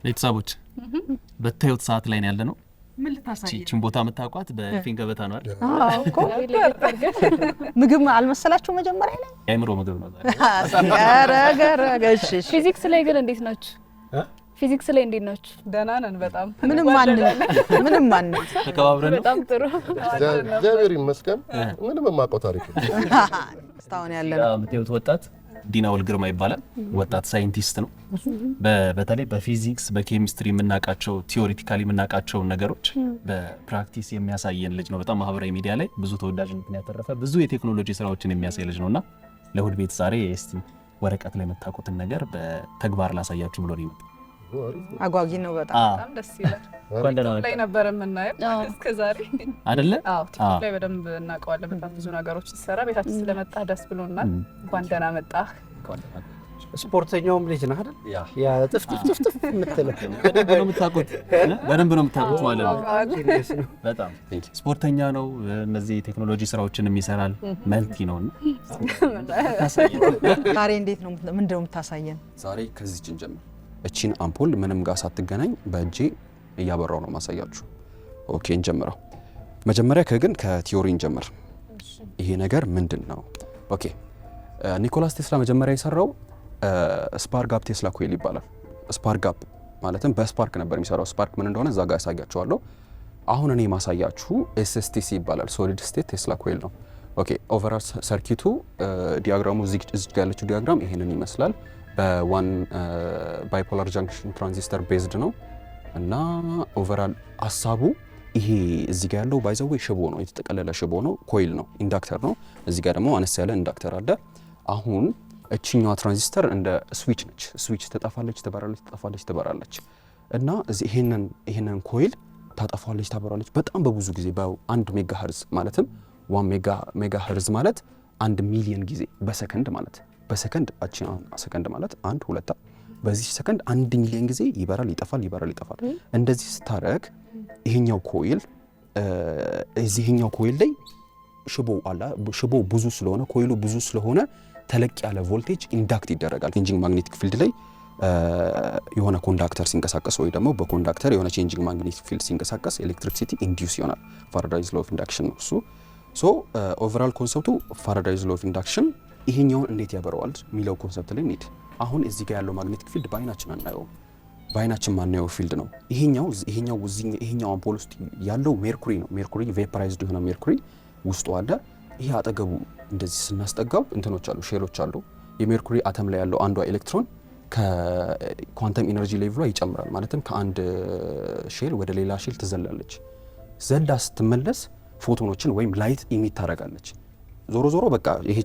ቤተሰቦች በታዩት ሰዓት ላይ ነው ያለነው። ምን ልታሳይ እቺን ቦታ መታቋት በፊን ገበታ ነው አይደል? አዎ እኮ ምግብ አልመሰላችሁ መጀመሪያ ላይ? የአእምሮ ምግብ ነው ዛሬ። ገረገሽ ፊዚክስ ላይ ግን እንዴት ናችሁ? ፊዚክስ ላይ እንዴት ናችሁ? ደህና ነን በጣም ምንም ማን ተከባብረን በጣም ጥሩ እግዚአብሔር ይመስገን። ምንም የማውቀው ታሪክ ነው እስካሁን ያለነው። የምታዩት ወጣት ዲናውል ግርማ ይባላል። ወጣት ሳይንቲስት ነው። በተለይ በፊዚክስ በኬሚስትሪ የምናውቃቸው ቲዮሪቲካሊ የምናውቃቸው ነገሮች በፕራክቲስ የሚያሳየን ልጅ ነው። በጣም ማህበራዊ ሚዲያ ላይ ብዙ ተወዳጅነትን ያተረፈ ብዙ የቴክኖሎጂ ስራዎችን የሚያሳይ ልጅ ነውና ለእሑድ ቤት ዛሬ እስቲ ወረቀት ላይ የምታውቁትን ነገር በተግባር ላሳያችሁ ብሎ ነው የመጣው። አጓጊ ነው በጣም ደስ ይላል። ላይ ነበር የምናየው እስከዛሬ አይደለ? አዎ ቲክቶክ ላይ በደንብ እናውቀዋለን። በጣም ብዙ ነገሮች ሲሰራ ቤታችን ስለመጣ ደስ ብሎናል። እንኳን ደህና መጣህ። ስፖርተኛውም ልጅ ነህ አይደል? ያ ጥፍጥፍ የምትለው በደንብ ነው የምታውቁት ማለት ነው። በጣም ስፖርተኛ ነው። እነዚህ ቴክኖሎጂ ስራዎችን ይሰራል። መልቲ ነውና ዛሬ እንዴት ነው ምንድነው የምታሳየን? ዛሬ ከዚህ እንጀምር። እቺን አምፖል ምንም ጋር ሳትገናኝ በእጄ እያበራው ነው ማሳያችሁ። ኦኬ እንጀምረው። መጀመሪያ ከቲዮሪ እንጀምር። ይሄ ነገር ምንድነው? ኦኬ ኒኮላስ ቴስላ መጀመሪያ የሰራው ስፓርክ ጋፕ ቴስላ ኮይል ይባላል። ስፓርክ ጋፕ ማለትም በስፓርክ ነበር የሚሰራው። ስፓርክ ምን እንደሆነ እዛ ጋር ያሳያችኋለሁ። አሁን እኔ ማሳያችሁ ኤስኤስቲሲ ይባላል። ሶሊድ ስቴት ቴስላ ኮይል ነው። ኦኬ ኦቨራል ሰርኪቱ ዲያግራሙ እዚህ ጋር ያለችው ዲያግራም ይሄንን ይመስላል። በዋን ባይፖላር ጃንክሽን ትራንዚስተር ቤዝድ ነው እና ኦቨራል ሀሳቡ ይሄ እዚህ ጋር ያለው ባይዘዌ ሽቦ ነው፣ የተጠቀለለ ሽቦ ነው፣ ኮይል ነው፣ ኢንዳክተር ነው። እዚህ ጋር ደግሞ አነስ ያለ ኢንዳክተር አለ። አሁን እቺኛዋ ትራንዚስተር እንደ ስዊች ነች። ስዊች ትጠፋለች፣ ትበራለች፣ ትጠፋለች፣ ትበራለች እና እዚህ ይሄንን ኮይል ታጠፋለች፣ ታበራለች በጣም በብዙ ጊዜ በ1 ሜጋሄርዝ ማለትም 1 ሜጋሄርዝ ማለት 1 ሚሊዮን ጊዜ በሰከንድ ማለት በሰከንድ ሰከንድ ማለት 1 2 በዚህ ሰከንድ 1 ሚሊዮን ጊዜ ይበራል፣ ይጠፋል፣ ይበራል፣ ይጠፋል። እንደዚህ ስታረግ ይሄኛው ኮይል ላይ ሽቦ ብዙ ስለሆነ ኮይሉ ብዙ ስለሆነ ተለቅ ያለ ቮልቴጅ ኢንዳክት ይደረጋል። ቼንጂንግ ማግኔቲክ ፊልድ ላይ የሆነ ኮንዳክተር ሲንቀሳቀስ ወይ ደግሞ በኮንዳክተር የሆነ ቼንጂንግ ማግኔቲክ ፊልድ ሲንቀሳቀስ ኤሌክትሪሲቲ ኢንዲዩስ ይሆናል። ፋራዳይስ ሎው ኦፍ ኢንዳክሽን ነው እሱ። ሶ ኦቨርኦል ኮንሰፕቱ ፋራዳይስ ሎው ኦፍ ኢንዳክሽን ይሄኛውን እንዴት ያበረዋል የሚለው ኮንሰፕት ላይ እንሂድ። አሁን እዚህ ጋር ያለው ማግኔቲክ ፊልድ በአይናችን አናየው፣ በአይናችን ማናየው ፊልድ ነው። ይሄኛው አምፖል ውስጥ ያለው ሜርኩሪ ነው። ሜርኩሪ ቬፐራይዝድ የሆነ ሜርኩሪ ውስጡ አለ። ይሄ አጠገቡ እንደዚህ ስናስጠጋው እንትኖች አሉ፣ ሼሎች አሉ። የሜርኩሪ አተም ላይ ያለው አንዷ ኤሌክትሮን ከኳንተም ኢነርጂ ሌቭሏ ይጨምራል። ማለትም ከአንድ ሼል ወደ ሌላ ሼል ትዘላለች። ዘላ ስትመለስ ፎቶኖችን ወይም ላይት ኢሚት ታደርጋለች። ዞሮ በቃ ይሄ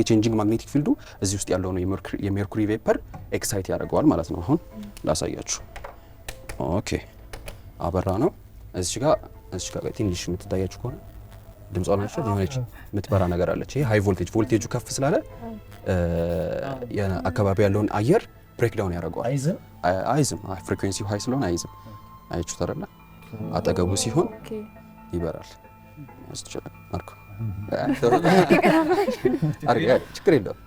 ቼንጂንግ ማግኔቲክ ፊልዱ እዚህ ውስጥ ያለው ነው የሜርኩሪ ቬፐር ኤክሳይት ያደርገዋል ማለት ነው። አሁን ላሳያችሁ። ኦኬ አበራ ነው። እዚህ ጋር ትንሽ የምትታያችሁ ከሆነ ድምጿ ነው የሆነች የምትበራ ነገር አለች። ይሄ ሃይ ቮልቴጁ ከፍ ስላለ አካባቢ ያለውን አየር ብሬክ ዳውን ያደርገዋል። አይዝም ፍሪኩዌንሲው ሃይ ስለሆነ አይዝም። አያችሁት አይደለ? አጠገቡ ሲሆን ይበራል። ያስችላል ማርኮ ችግር የለውም።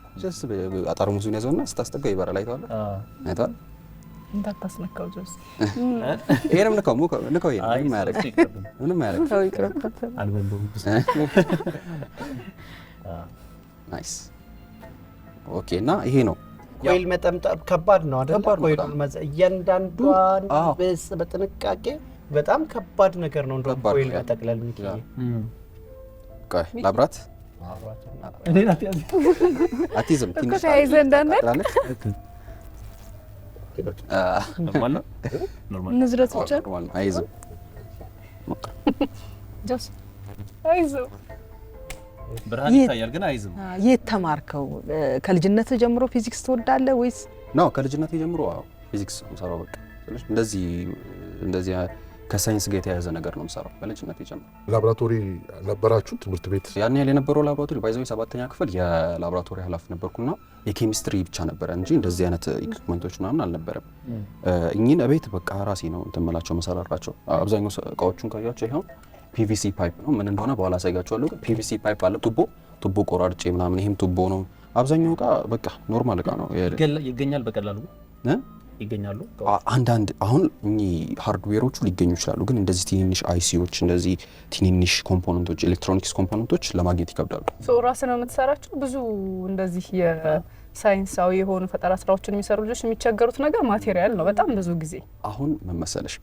ጠርሙሱን ያዘውና ስታስጠጋ ይበራል። አይተዋል? እንዳታስነካው ጆስ ይሄንም ንካው ምንም አያደርግ ናይስ ኦኬ። እና ይሄ ነው ኮይል መጠምጠም ከባድ ነው አይደል? ኮይል እያንዳንዷን በጥንቃቄ በጣም ከባድ ነገር ነው። እንደው ኮይል መጠቅለል ላብራት አቲዝም ትንሽ ኖርማል ንዝረት ብቻ አይዝም። ጆስ አይዞ ብርሃን ይታያል ግን አይዝም። የት ተማርከው? ከልጅነት ጀምሮ ፊዚክስ ትወዳለህ ወይስ? ነው ከልጅነት ጀምሮ ፊዚክስ ሰራው። በቃ እንደዚህ ከሳይንስ ጋር የተያያዘ ነገር ነው የምሰራው በልጅነት ጀምሮ። ላብራቶሪ ነበራችሁ ትምህርት ቤት? ያን ያህል የነበረው ላብራቶሪ ባይዘው 7ኛ ክፍል የላብራቶሪ ኃላፊ ነበርኩና የኬሚስትሪ ብቻ ነበረ እንጂ እንደዚህ አይነት ኢኩዊፕመንቶች ምናምን አልነበረም። እኚህን እቤት በቃ ራሴ ነው እንተመላቸው መሰራራቸው። አብዛኛው እቃዎቹን ካያቸው ይሄው ፒቪሲ ፓይፕ ነው። ምን እንደሆነ በኋላ አሳይጋቸዋለሁ። ፒቪሲ ፓይፕ አለ፣ ቱቦ ቆራርጬ ምናምን ይሄም ቱቦ ነው። አብዛኛው እቃ በቃ ኖርማል እቃ ነው። ይገኛል በቀላሉ ይገኛሉ። አንዳንድ አሁን እኚህ ሃርድዌሮቹ ሊገኙ ይችላሉ፣ ግን እንደዚህ ትንንሽ አይሲዎች እንደዚህ ትንንሽ ኮምፖነንቶች ኤሌክትሮኒክስ ኮምፖነንቶች ለማግኘት ይከብዳሉ። ራስህ ነው የምትሰራቸው? ብዙ እንደዚህ የሳይንሳዊ የሆኑ ፈጠራ ስራዎችን የሚሰሩ ልጆች የሚቸገሩት ነገር ማቴሪያል ነው በጣም ብዙ ጊዜ። አሁን ምን መሰለሽ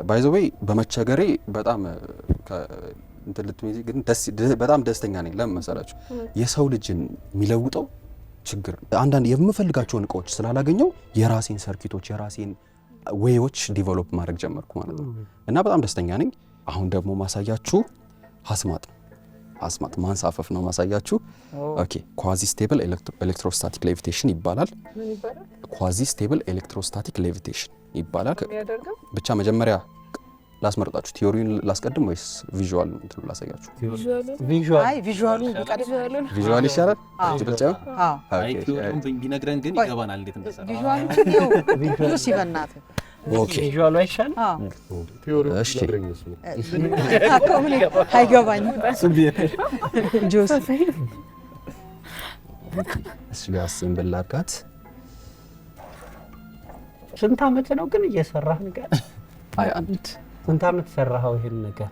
ባይ ዘ ዌይ በመቸገሬ በጣም ግን በጣም ደስተኛ ነኝ። ለምን መሰላችሁ? የሰው ልጅን የሚለውጠው ችግር አንዳንድ የምፈልጋቸውን እቃዎች ስላላገኘው የራሴን ሰርኪቶች የራሴን ዌዮች ዲቨሎፕ ማድረግ ጀመርኩ ማለት ነው እና በጣም ደስተኛ ነኝ። አሁን ደግሞ ማሳያችሁ አስማት ማንሳፈፍ ነው ማሳያችሁ። ኦኬ ኳዚ ስቴብል ኤሌክትሮስታቲክ ሌቪቴሽን ይባላል። ኳዚ ስቴብል ኤሌክትሮስታቲክ ሌቪቴሽን ይባላል። ብቻ መጀመሪያ ላስመርጣችሁ። ቲዮሪውን ላስቀድም ወይስ ቪዥዋል እንትኑ ላሳያችሁ? ቪዥዋል ይሻላል። ጭብልጫው ቲዮሪውን ቢነግረን ግን ይገባናል እንዴት እንደሰራ። ቪዥዋል ሲበናት ኦኬ ቪዥዋሉ አይሻል? እሺ አይገባኝም። ጆስ እሺ ጋስን በላካት ስንት ዓመት ነው ግን እየሰራህ ነገር? አይ አንድ ስንት ዓመት ሰራኸው ይሄን ነገር?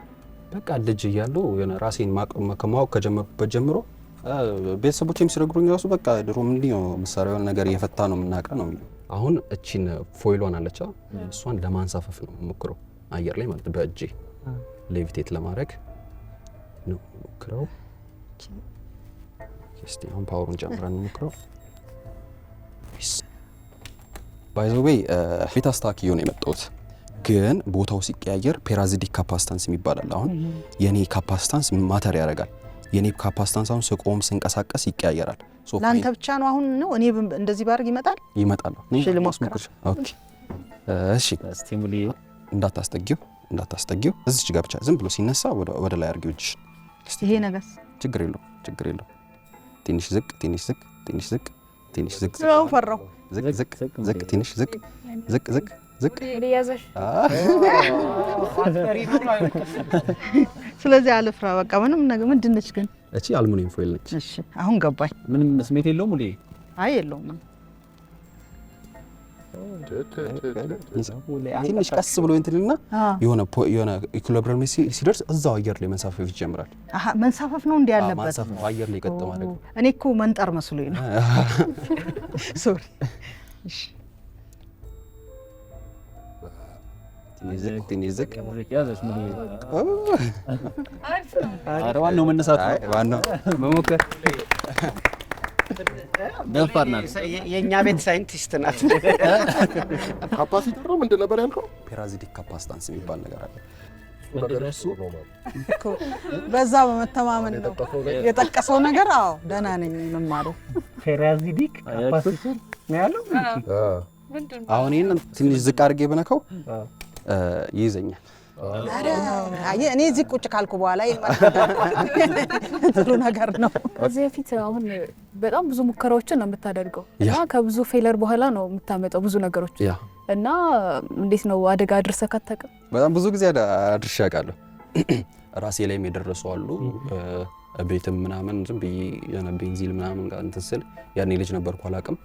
በቃ ልጅ እያለሁ የሆነ ራሴን ከማወቅ ከጀመርኩበት ጀምሮ ቤተሰቦቼም ሲነግሩኝ ራሱ በቃ ድሮ ምንድን ነው መሳሪያውን ነገር እየፈታ ነው የምናውቀ ነው የሚለው። አሁን እቺን ፎይሏን አለቻ እሷን ለማንሳፈፍ ነው የምሞክረው አየር ላይ ማለት በእጄ ሌቪቴት ለማድረግ ነው የምሞክረው። እስቲ አሁን ፓወሩን ጨምረን እንሞክረው። ባይ ዘ ዌይ ቤት አስተካክዬ ነው የመጣሁት፣ ግን ቦታው ሲቀያየር ፔራዚዲክ ካፓሲታንስ ይባላል። አሁን የኔ ካፓሲታንስ ማተር ያደርጋል። የኔ ካፓሲታንስ አሁን ስቆም ስንቀሳቀስ ይቀያየራል። ላንተ ብቻ ነው አሁን ነው? እኔ እንደዚህ ባርግ ይመጣል? እሺ ልሞክር። ኦኬ እሺ ስቲሙሊ እንዳታስጠጊው እዚች ጋር ብቻ ዝም ብሎ ሲነሳ ወደ ላይ አድርጊው እጅሽ። ይሄ ነገር ችግር የለው። ትንሽ ዝቅ ትንሽ ዝቅ ፈራው። ዝቅ ትንሽ ዝቅ ያዘሽ። ስለዚህ አልፍራ በቃ ምንም ነገር። ምንድን ነች ግን? እቺ አልሙኒየም ፎይል ነች። እሺ አሁን ገባኝ። ምንም ስሜት የለውም ሙሌ? አይ የለውም። ትንሽ ቀስ ብሎ እንትልና የሆነ ኢኩሊብሪየም ሲደርስ እዛው አየር ላይ መንሳፈፍ ይጀምራል። መንሳፈፍ ነው እንዴ ያለበት? መንሳፈፍ አየር ላይ ቀጥ ማለት ነው። እኔ እኮ መንጠር መስሎኝ ነው። ሶሪ። እሺ ትንሽ ዝቅ ያዘሽ ሙሌ። ኧረ ዋናው መነሳት ነው። ዋናው መሞከር ደፋር ናት። የኛ ቤት ሳይንቲስት ናት። ካፓሲተር ነው ምንድን ነበር ያልከው? ፔራዚዲክ ካፓሲታንስ የሚባል ነገር አለ። በዛ በመተማመን ነው የጠቀሰው ነገር። አዎ ደህና ነኝ የምማረው። ፔራዚዲክ ካፓሲተር ነው ያለው። አሁን ይሄን ትንሽ ዝቅ አድርጌ በነካው ይይዘኛል። እኔ እዚህ ቁጭ ካልኩ በኋላ ጥሩ ነገር ነው። ከዚህ በፊት አሁን በጣም ብዙ ሙከራዎችን ነው የምታደርገው እና ከብዙ ፌለር በኋላ ነው የምታመጣው ብዙ ነገሮች እና እንዴት ነው አደጋ አድርሰህ ካታውቅም? በጣም ብዙ ጊዜ አድርሼ አውቃለሁ። ራሴ ላይም የደረሱ አሉ። ቤትም ምናምን ዝም ብዬ የሆነ ቤንዚል ምናምን ጋር እንትን ስል ያኔ ልጅ ነበርኩ አላውቅም።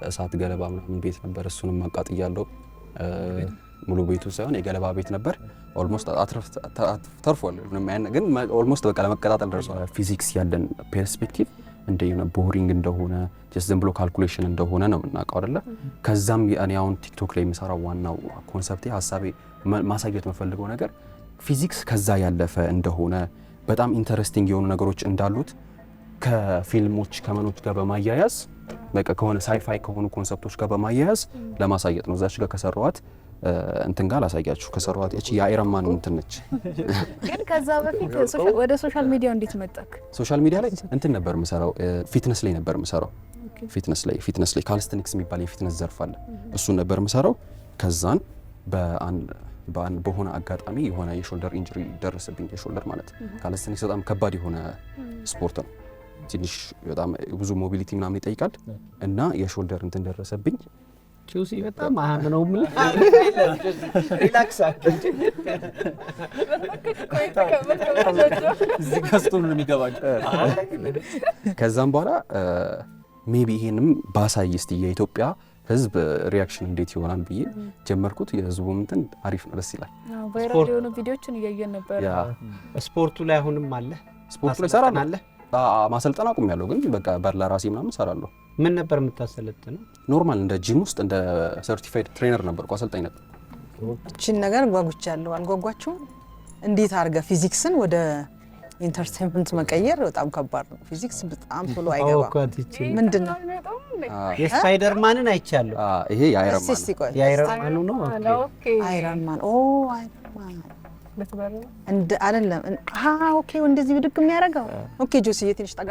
እሳት ገለባ ምናምን ቤት ነበር፣ እሱንም አቃጥያለሁ። ሙሉ ቤቱ ሳይሆን የገለባ ቤት ነበር። ኦልሞስት ተርፏል፣ ግን ኦልሞስት በቃ ለመቀጣጠል ደርሷል። ፊዚክስ ያለን ፐርስፔክቲቭ እንደሆነ ቦሪንግ እንደሆነ ጀስት ዝም ብሎ ካልኩሌሽን እንደሆነ ነው የምናውቀው አይደለ? ከዛም እኔ አሁን ቲክቶክ ላይ የምሰራው ዋናው ኮንሰፕቴ ሀሳቤ ማሳየት የምፈልገው ነገር ፊዚክስ ከዛ ያለፈ እንደሆነ በጣም ኢንተረስቲንግ የሆኑ ነገሮች እንዳሉት ከፊልሞች ከመኖች ጋር በማያያዝ በቃ ከሆነ ሳይፋይ ከሆኑ ኮንሰፕቶች ጋር በማያያዝ ለማሳየት ነው። እዛች ጋር ከሰራዋት እንትን ጋር ላሳያችሁ። ከሰራዋት እቺ የአይረን ማን እንትን ነች። ግን ከዛ በፊት ወደ ሶሻል ሚዲያው እንዴት መጣክ? ሶሻል ሚዲያ ላይ እንትን ነበር የምሰራው፣ ፊትነስ ላይ ነበር የምሰራው። ፊትነስ ላይ ካልስተኒክስ የሚባል የፊትነስ ዘርፍ አለ። እሱን ነበር የምሰራው። ከዛን በሆነ አጋጣሚ የሆነ የሾልደር ኢንጁሪ ደረሰብኝ። የሾልደር ማለት ካልስተኒክስ በጣም ከባድ የሆነ ስፖርት ነው። ትንሽ በጣም ብዙ ሞቢሊቲ ምናምን ይጠይቃል እና የሾልደር እንትን ደረሰብኝ። ቹሲ በጣም አምነው ሪላክስ አድርግ። እዚህ ጋስቶ ነው የሚገባኝ። ከዛም በኋላ ሜቢ ይሄንም ባሳይ እስቲ የኢትዮጵያ ህዝብ ሪያክሽን እንዴት ይሆናል ብዬ ጀመርኩት። የህዝቡ እንትን አሪፍ ነው፣ ደስ ይላል። ቫይራል የሆኑ ቪዲዮዎችን እያየን ነበር። ያ ስፖርቱ ላይ አሁንም አለ ስፖርቱ ላይ ሰራለሁ። ማሰልጠን አቁሜያለሁ፣ ግን በቃ በራሴ ምናምን ሰራለሁ። ምን ነበር የምታሰለጥነው? ኖርማል እንደ ጂም ውስጥ እንደ ሰርቲፋይድ ትሬነር ነበርኩ፣ አሰልጣኝ ነበር። እቺን ነገር ጓጉቻለሁ። አልጓጓችሁም? እንዴት አድርገህ ፊዚክስን ወደ ኢንተርቴንመንት መቀየር በጣም ከባድ ነው። ፊዚክስ በጣም ቶሎ አይገባም። ምንድን ነው የስፓይደርማንን አይቻለሁ። ይሄ የአይረን ማን ነው። የአይረን ማን ነው? ኦኬ አይረን ማን እንደ አይደለም። ኦኬ እንደዚህ ብድግ የሚያደርገው ኦኬ። ጆሲዬ ትንሽ ጠጋ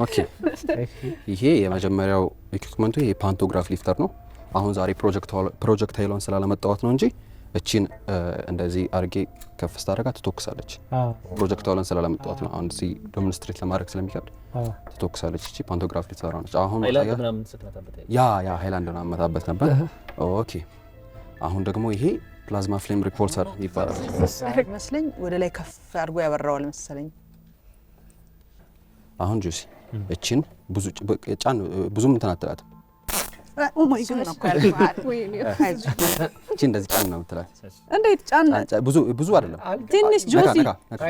ኦኬ። ይሄ የመጀመሪያው ኢኩዊፕመንቱ ይሄ ፓንቶግራፍ ሊፍተር ነው። አሁን ዛሬ ፕሮጀክታይሏን ስላላመጣኋት ነው እንጂ እቺን እንደዚህ አርጌ ከፍ ስታደርጋት ትተኩሳለች። ፕሮጀክታይሏን ስላላመጣኋት ነው። አሁን እዚህ ዴሞንስትሬት ለማድረግ ስለሚከብድ ትተኩሳለች። እቺ ፓንቶግራፍ ሊፍተር ነች። አሁን ያ ሃይላንድ ነው አመታበት ነበር። ኦኬ። አሁን ደግሞ ይሄ ፕላዝማ ፍሌም ሪፖልሰር ይባላል መስለኝ። ወደ ላይ ከፍ አድርጎ ያበራዋል መሰለኝ። አሁን ጁሲ እቺን ብዙም እንትን አትላትም። ኦ ማይ ጋድ እቺ እንደዚህ ጫን ነው የምትላት። እንዴት ጫን? ብዙ አይደለም፣ ትንሽ ጆሲ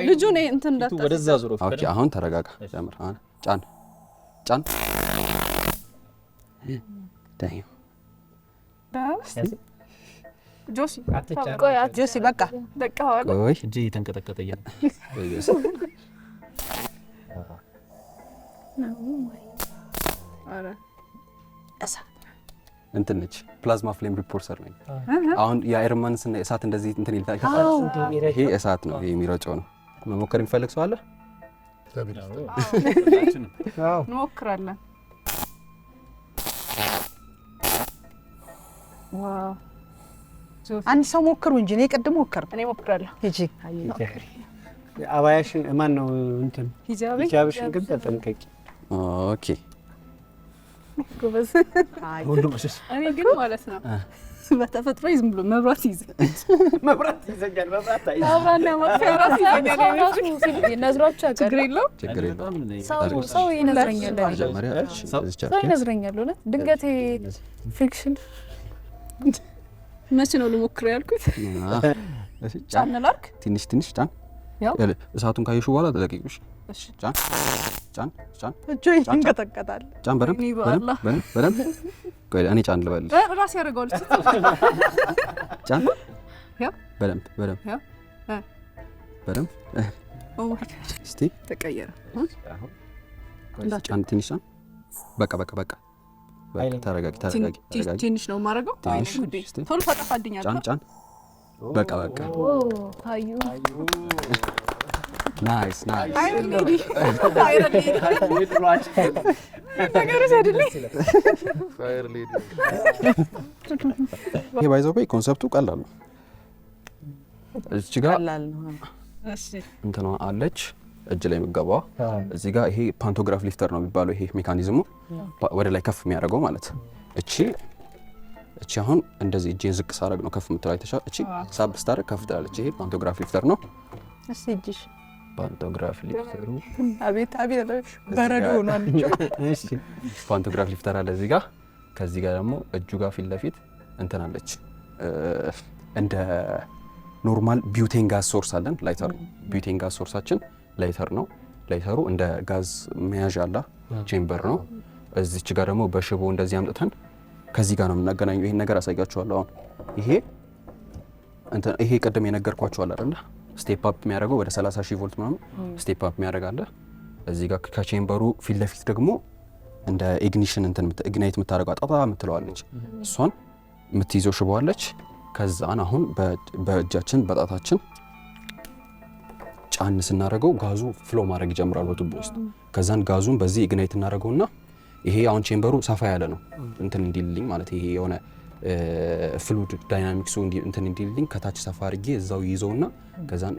ልጁ ነው እንትን እንዳታ ወደዛ ዞሮ። ኦኬ አሁን ተረጋጋ። ጀምር። ጫን ጆሲ በቃ ቆይ እጄ እየተንቀጠቀጠ እያለ እንትን ነች። ፕላዝማ ፍሌም ሪፖልሰር ነኝ። አሁን የአይረን ማን ስና እሳት እንደዚህ እንትን ይልታል። ይሄ እሳት ነው፣ ይሄ የሚረጨው ነው። መሞከር የሚፈልግ ሰው አለ? እንሞክራለን። ዋው አንድ ሰው ሞክሩ እንጂ እኔ ቅድም ሞከርኩ። እኔ ሞክራለሁ። ሂጂ አባያሽን ማን ነው እንትን ሂጃብሽን ግን ተጠንቀቂ። ኦኬ ጎበዝ። እኔ ግን ማለት ነው በተፈጥሮ ዝም ብሎ መብራት ይዘኛል። አብራና ማጥፊያ ራስ ይዘኛል። ነዝሯቸው ችግር የለውም። ሰው ይነዝረኛል። ሰው ይነዝረኛል። እውነት ድንገቴ ፍሪክሽን መቼ ነው ልሞክር ያልኩት? ጫን ላድርግ። ትንሽ ጫን። እሳቱን ካየሹ በኋላ ተለቂቁሽ። ጫን እጆ ይንቀጠቀጣል። ጫን በደንብ። ቆይ እኔ ጫን ልበልሽ። ራስ ያደርገዋል። ጫን ያው በደንብ ኦ ማይ ጋድ እስቲ ተቀየረ። ጫን ትንሽ ጫን። በቃ ተረጋጊ። ትንሽ ነው የማደርገው። ቶሎ ታጠፋልኛል። ጫን በቃ ታዩ። ናይስ ይሄ ባይ ዘ ወይ ኮንሰፕቱ ቀላል ነው። እዚህ ጋር እንትኗ አለች እጅ ላይ የምትገባዋ እዚህ ጋር። ይሄ ፓንቶግራፍ ሊፍተር ነው የሚባለው። ይሄ ሜካኒዝሙ ወደ ላይ ከፍ የሚያደርገው ማለት እቺ አሁን እንደዚህ እጄን ዝቅ ሳደርግ ነው ከፍ የምትለው። አይተሻል? እቺ ሳብ ስታደርግ ከፍ ትላለች። ይሄ ፓንቶግራፍ ሊፍተር ነው። እስቲ እጅሽ ፓንቶግራፍ ሊፍተሩ አቤት በረዶ ሆኗል። እሺ ፓንቶግራፍ ሊፍተር አለ እዚህ ጋር። ከዚህ ጋር ደግሞ እጁ ጋር ፊት ለፊት እንትን አለች እንደ ኖርማል ቢውቴን ጋዝ ሶርስ አለን። ላይተር ቢውቴን ጋዝ ሶርሳችን ላይተር ነው። ላይተሩ እንደ ጋዝ መያዣ አለ፣ ቼምበር ነው። እዚች ጋር ደግሞ በሽቦ እንደዚህ አምጥተን ከዚህ ጋር ነው የምናገናኘው። ይሄን ነገር አሳያችኋለሁ። አሁን ይሄ ቅድም የነገርኳችሁ አለ አይደል? ስቴፕ አፕ የሚያደርገው ወደ 30,000 ቮልት ምናምን ስቴፕ አፕ የሚያደርግ አለ። እዚህ ጋር ከቼምበሩ ፊት ለፊት ደግሞ እንደ ኢግኒሽን ኢግናይት የምታደርገው አጣጣ የምትለዋለች፣ እሷን የምትይዘው ሽቦ አለች። ከዛን አሁን በእጃችን በጣታችን ጫን ስናደርገው ጋዙ ፍሎ ማድረግ ይጀምራል በቱቦ ውስጥ። ከዛን ጋዙን በዚህ ኢግናይት እናደርገውና ይሄ አሁን ቼምበሩ ሰፋ ያለ ነው እንትን እንዲልልኝ ማለት ይሄ የሆነ ፍሉድ ዳይናሚክሱ እንትን እንዲልልኝ ከታች ሰፋ አድርጌ እዛው ይዘውና ከዛን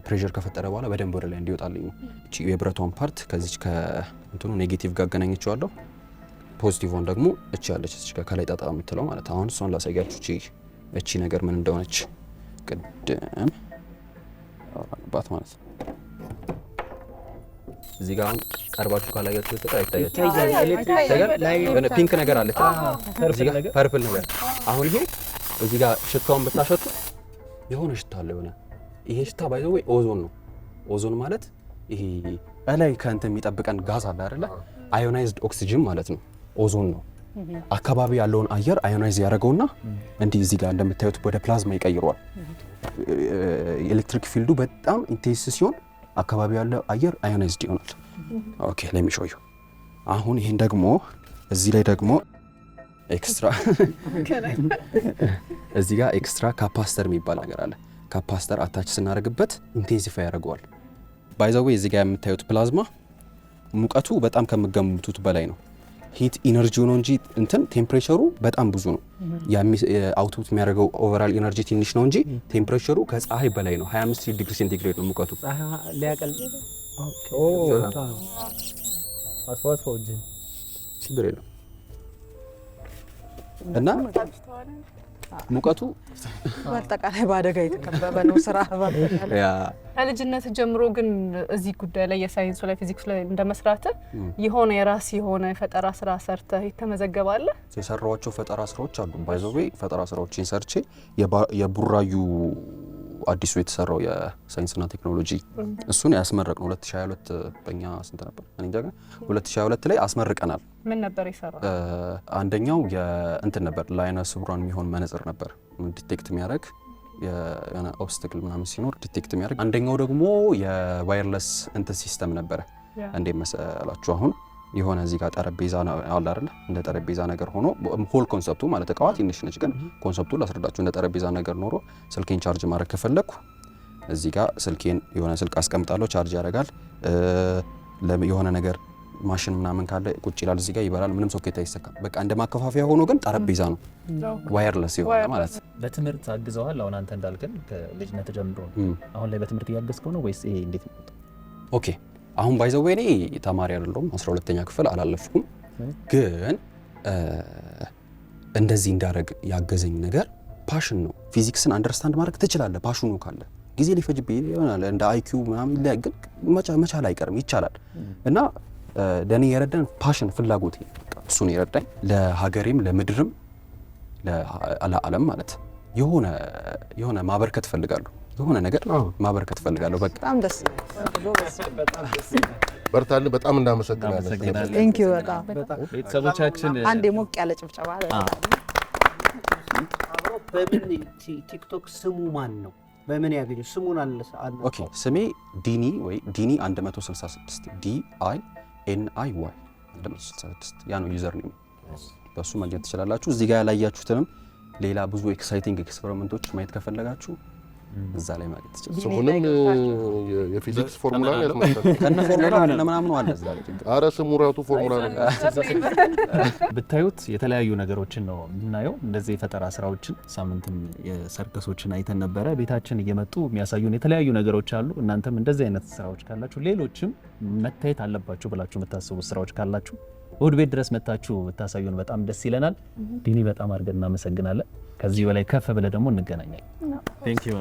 ፕሬሸር ከፈጠረ በኋላ በደንብ ወደ ላይ እንዲወጣልኝ ነው። እቺ የብረቷን ፓርት ከዚች ከእንትኑ ኔጌቲቭ ጋር አገናኝቼዋለሁ። ፖዚቲቭን ደግሞ እቺ ያለች እቺ ከላይ ጣጣ የምትለው ማለት አሁን እሷን ላሳያችሁ። እቺ ነገር ምን እንደሆነች ቅድም አውራንባት ማለት ነው። እዚህ ጋር አሁን ቀርባችሁ ካላያችሁ በስተቀር አይታያችሁ። ይታያል። ፒንክ ነገር አለች እዚህ ጋር ፐርፕል ነገር። አሁን ይሄ እዚህ ጋር ሽታውን ብታሸቱ የሆነ ሽታ አለ የሆነ ይሄ ሽታ ባይ ዘ ወይ ኦዞን ነው። ኦዞን ማለት ይሄ እላይ ከእንትን የሚጠብቀን ጋዝ አለ አይደለ? አዮናይዝድ ኦክሲጅን ማለት ነው። ኦዞን ነው። አካባቢ ያለውን አየር አዮናይዝ ያደረገውና እንዲህ እዚህ ጋር እንደምታዩት ወደ ፕላዝማ ይቀይረዋል። ኤሌክትሪክ ፊልዱ በጣም ኢንቴንስ ሲሆን አካባቢ ያለው አየር አዮናይዝድ ይሆናል። ኦኬ ሌት ሚ ሾው ዩ። አሁን ይሄን ደግሞ እዚህ ላይ ደግሞ ኤክስትራ እዚህ ጋር ኤክስትራ ካፓስተር የሚባል ነገር አለ። ካፓስተር አታች ስናደርግበት ኢንቴንሲፋይ ያደርገዋል። ባይ ዘ ዌይ እዚህ ጋር የምታዩት ፕላዝማ ሙቀቱ በጣም ከምትገምቱት በላይ ነው። ሂት ኢነርጂው ነው እንጂ እንትን ቴምፕሬቸሩ በጣም ብዙ ነው። አውትፑት የሚያደርገው ኦቨራል ኢነርጂ ትንሽ ነው እንጂ ቴምፕሬቸሩ ከፀሐይ በላይ ነው። 25 ዲግሪ ሴንቲግሬድ ነው ሙቀቱ። ሊያቀል ችግር የለም እና ሙቀቱ በአጠቃላይ በአደጋ የተከበበ ነው ስራ። ከልጅነት ጀምሮ ግን እዚህ ጉዳይ ላይ የሳይንሱ ላይ ፊዚክስ ላይ እንደመስራት የሆነ የራስ የሆነ ፈጠራ ስራ ሰርተህ ይተመዘገባለህ? የሰራኋቸው ፈጠራ ስራዎች አሉ። ባይ ዘ ዌይ ፈጠራ ስራዎችን ሰርቼ የቡራዩ አዲሱ የተሰራው የሳይንስና ቴክኖሎጂ እሱን ያስመረቅ ነው 2022 በእኛ ስንት ነበር? እኔ እንጃ ግን 2022 ላይ አስመርቀናል። ምን ነበር የሰራው? አንደኛው የእንትን ነበር ለዓይነ ስውራን የሚሆን መነጽር ነበር ዲቴክት የሚያደርግ የሆነ ኦብስታክል ምናምን ሲኖር ዲቴክት የሚያደርግ። አንደኛው ደግሞ የዋየርለስ እንትን ሲስተም ነበረ። እንዴት መሰላችሁ? አሁን የሆነ እዚህ ጋር ጠረጴዛ አለ አይደል? እንደ ጠረጴዛ ነገር ሆኖ ሆል ኮንሰፕቱ ማለት እቃዋ ትንሽ ነች፣ ግን ኮንሰፕቱ ላስረዳችሁ። እንደ ጠረጴዛ ነገር ኖሮ ስልኬን ቻርጅ ማድረግ ከፈለኩ እዚህ ጋር ስልኬን የሆነ ስልክ አስቀምጣለሁ፣ ቻርጅ ያደርጋል። የሆነ ነገር ማሽን ምናምን ካለ ቁጭ ይላል፣ እዚህ ጋር ይበራል። ምንም ሶኬት አይሰካም። በቃ እንደ ማከፋፈያ ሆኖ ግን ጠረጴዛ ነው፣ ዋየርለስ የሆነ ማለት። በትምህርት አግዘዋል። አሁን አንተ እንዳልከን ከልጅነት ጀምሮ አሁን ላይ በትምህርት እያገዝከው ነው ወይስ ይሄ እንዴት ነው? ኦኬ አሁን ባይ ዘ ዌይ እኔ ተማሪ አይደለሁም፣ 12ኛ ክፍል አላለፍኩም። ግን እንደዚህ እንዳደረግ ያገዘኝ ነገር ፓሽን ነው። ፊዚክስን አንደርስታንድ ማድረግ ትችላለህ ፓሽኑ ካለ። ጊዜ ሊፈጅብህ ይሆናል እንደ አይኪው ምናምን ይለያል፣ ግን መቻል አይቀርም፣ ይቻላል። እና ለእኔ የረዳን ፓሽን ፍላጎት እሱን የረዳኝ ለሀገሬም ለምድርም ለዓለም ማለት የሆነ ማበርከት ፈልጋለሁ፣ የሆነ ነገር ማበርከት ፈልጋለሁ። በቃ በጣም ደስ በርታልን። በጣም እናመሰግናለን። ቴንክ ዩ በጣም ቤተሰቦቻችን አንድ ሞቅ ያለ ጭብጨባ። በምን ቲክቶክ ስሙ ማን ነው? በምን ያገኙ ስሙን አለ? ኦኬ ስሜ ዲኒ ወይ ዲኒ 166 DINIY 166 ያ ነው ዩዘር ኔም። በሱ ማግኘት ትችላላችሁ። እዚህ ጋር ያላያችሁትንም ሌላ ብዙ ኤክሳይቲንግ ኤክስፐሪመንቶች ማየት ከፈለጋችሁ እዛ ላይ ማግኘት ትችላላችሁ። ስሙንም የፊዚክስ ፎርሙላ ነው ያስመሰለው። ከነ ፎርሙላ ለምናምን አለ እዛ ላይ። አረ ስሙ ራሱ ፎርሙላ ነው። ብታዩት የተለያዩ ነገሮችን ነው የምናየው። እንደዚህ የፈጠራ ስራዎችን ሳምንትም የሰርከሶችን አይተን ነበረ። ቤታችን እየመጡ የሚያሳዩን የተለያዩ ነገሮች አሉ። እናንተም እንደዚህ አይነት ስራዎች ካላችሁ፣ ሌሎችም መታየት አለባችሁ ብላችሁ የምታስቡ ስራዎች ካላችሁ እሑድ ቤት ድረስ መታችሁ ብታሳዩን በጣም ደስ ይለናል። ዲኒ በጣም አድርገን እናመሰግናለን። ከዚህ በላይ ከፍ ብለ ደግሞ እንገናኛለን። ቴንክ ዩ።